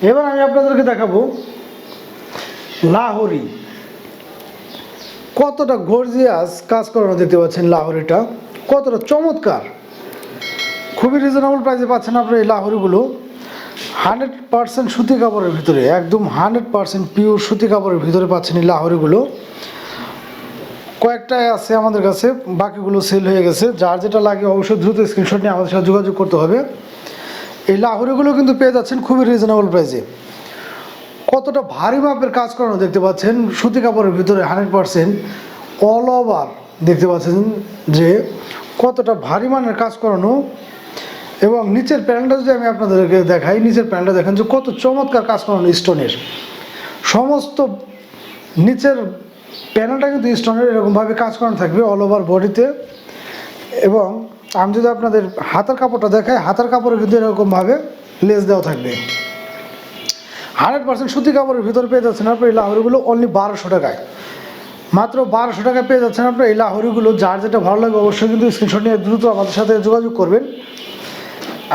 এবার আমি আপনাদেরকে দেখাবো লাহোরি। কতটা গর্জিয়াস কাজ করানো দেখতে পাচ্ছেন, লাহোরিটা কতটা চমৎকার। খুবই রিজনেবল প্রাইসে পাচ্ছেন আপনারা এই লাহোরিগুলো। 100% সুতি কাপড়ের ভিতরে, একদম 100% পিওর সুতি কাপড়ের ভিতরে পাচ্ছেন এই লাহোরিগুলো। কয়েকটাই আছে আমাদের কাছে, বাকিগুলো সেল হয়ে গেছে। যার যেটা লাগে অবশ্যই দ্রুত স্ক্রিনশট নিয়ে আমাদের সাথে যোগাযোগ করতে হবে। এই লাহোরিগুলো কিন্তু পেয়ে যাচ্ছেন খুবই রিজনেবল প্রাইসে। কতটা ভারী মাপের কাজ করানো দেখতে পাচ্ছেন সুতি কাপড়ের ভিতরে, 100% অল ওভার দেখতে পাচ্ছেন যে কতটা ভারী মানের কাজ করানো। এবং নিচের প্যান্টটা যদি আমি আপনাদেরকে দেখাই, নিচের প্যান্টটা দেখেন যে কত চমৎকার কাজ করানো স্টোনের। সমস্ত নিচের প্যানেলটা কিন্তু স্টোনের এরকমভাবে কাজ করানো থাকবে অল ওভার বডিতে। এবং আমি যদি আপনাদের হাতার কাপড়টা দেখাই, হাতার কাপড়ে কিন্তু এরকমভাবে লেস দেওয়া থাকবে। 100% সুতি কাপড়ের ভিতরে পেয়ে যাচ্ছেন আপনার এই লাহোরিগুলো অনলি 1200 টাকায়। মাত্র 1200 টাকায় পেয়ে যাচ্ছেন আপনার এই লাহোরিগুলো। যার যেটা ভালো লাগে অবশ্যই কিন্তু স্ক্রিনশট নিয়ে দ্রুত আমাদের সাথে যোগাযোগ করবেন।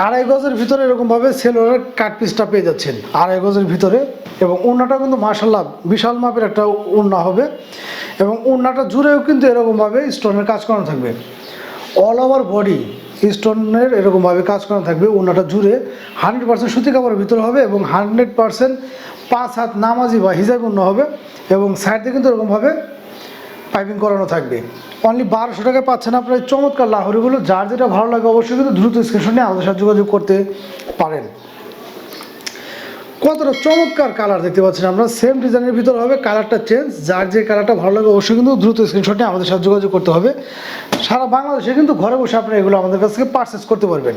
2.5 গজের ভিতরে এরকমভাবে সেলোয়ারের কাট পিসটা পেয়ে যাচ্ছেন 2.5 গজের ভিতরে। এবং ওড়নাটা কিন্তু মাশাআল্লাহ বিশাল মাপের একটা ওড়না হবে। এবং ওড়নাটা জুড়েও কিন্তু এরকমভাবে স্টোনের কাজ করানো থাকবে। অল ওভার বডি স্টোনের এরকমভাবে কাজ করানো থাকবে। ওড়নাটা জুড়ে 100% সুতি কাপড়ের ভিতরে হবে এবং 100% 5 হাত নামাজি বা হিজাব ওড়না হবে। এবং সাইডে কিন্তু এরকমভাবে পাইপিং করানো থাকবে। অনলি 1200 টাকায় পাচ্ছেন আপনার এই চমৎকার লাহোরিগুলো। যার যেটা ভালো লাগে অবশ্যই কিন্তু দ্রুত স্ক্রিনশট নিয়ে আমাদের সাথে যোগাযোগ করতে পারেন। কতটা চমৎকার কালার দেখতে পাচ্ছেন আমরা, সেম ডিজাইনের ভিতরে হবে, কালারটা চেঞ্জ। যার যে কালারটা ভালো লাগে অবশ্যই কিন্তু দ্রুত স্ক্রিনশট নিয়ে আমাদের সাথে যোগাযোগ করতে হবে। সারা বাংলাদেশে কিন্তু ঘরে বসে আপনারা এগুলো আমাদের কাছ থেকে পারচেস করতে পারবেন।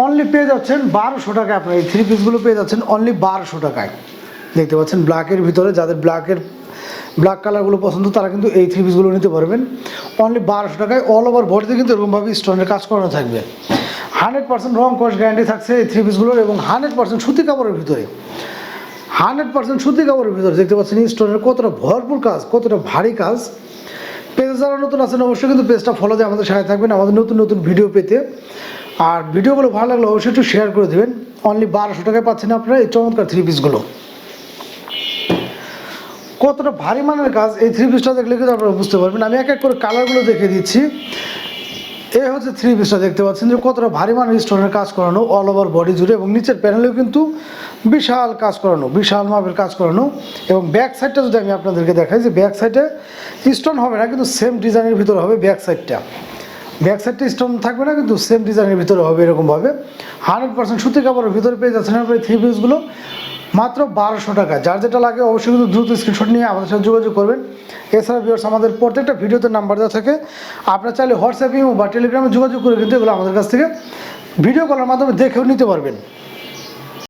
অনলি পেয়ে যাচ্ছেন 1200 টাকায়। আপনার এই থ্রি পিসগুলো পেয়ে যাচ্ছেন অনলি 1200 টাকায়। দেখতে পাচ্ছেন ব্ল্যাকের ভিতরে, যাদের ব্ল্যাক কালারগুলো পছন্দ তারা কিন্তু এই থ্রি পিসগুলো নিতে পারবেন অনলি 1200 টাকায়। অল ওভার বডিতে কিন্তু এরকমভাবে স্টোনের কাজ করানো থাকবে। 100% রং কস গ্যারান্টি থাকছে এই থ্রি পিসগুলোর। এবং 100% সুতি কাপড়ের ভিতরে, 100% সুতি কাপড়ের ভিতরে দেখতে পাচ্ছেন স্টোনের কতটা ভরপুর কাজ, কতটা ভারী কাজ। পেজে যারা নতুন আছেন অবশ্যই কিন্তু পেজটা ফলো দিয়ে আমাদের সাথে থাকবেন আমাদের নতুন নতুন ভিডিও পেতে। আর ভিডিওগুলো ভালো লাগলে অবশ্যই একটু শেয়ার করে দেবেন। অনলি 1200 টাকায় পাচ্ছেন আপনারা এই চমৎকার থ্রি পিসগুলো। কতটা ভারী মানের কাজ এই থ্রি পিসটা দেখলে কিন্তু আপনারা বুঝতে পারবেন। আমি এক এক করে কালারগুলো দেখিয়ে দিচ্ছি। এই হচ্ছে থ্রি পিসটা, দেখতে পাচ্ছেন যে কতটা ভারী মানের স্টোনের কাজ করানো অল ওভার বডি জুড়ে। এবং নিচের প্যানেলেও কিন্তু বিশাল কাজ করানো, বিশাল মাপের কাজ করানো। এবং ব্যাক সাইডটা যদি আমি আপনাদেরকে দেখাই, যে ব্যাক সাইডে স্টোন হবে না কিন্তু সেম ডিজাইনের ভিতরে হবে ব্যাক সাইডটা। ব্যাক সাইডটা স্টোন থাকবে না কিন্তু সেম ডিজাইনের ভিতরে হবে এরকমভাবে। 100% সুতি কাপড়ের ভিতরে পেয়ে যাচ্ছেন আপনার এই থ্রি পিসগুলো মাত্র 1200 টাকা। যার যেটা লাগে অবশ্যই কিন্তু দ্রুত স্ক্রিনশট নিয়ে আমাদের সাথে যোগাযোগ করবেন। এছাড়া ভিউয়ার্স আমাদের প্রত্যেকটা ভিডিওতে নাম্বার দেওয়া থাকে, আপনারা চাইলে হোয়াটসঅ্যাপে বা টেলিগ্রামে যোগাযোগ করে কিন্তু এগুলো আমাদের কাছ থেকে ভিডিও কলের মাধ্যমে দেখেও নিতে পারবেন।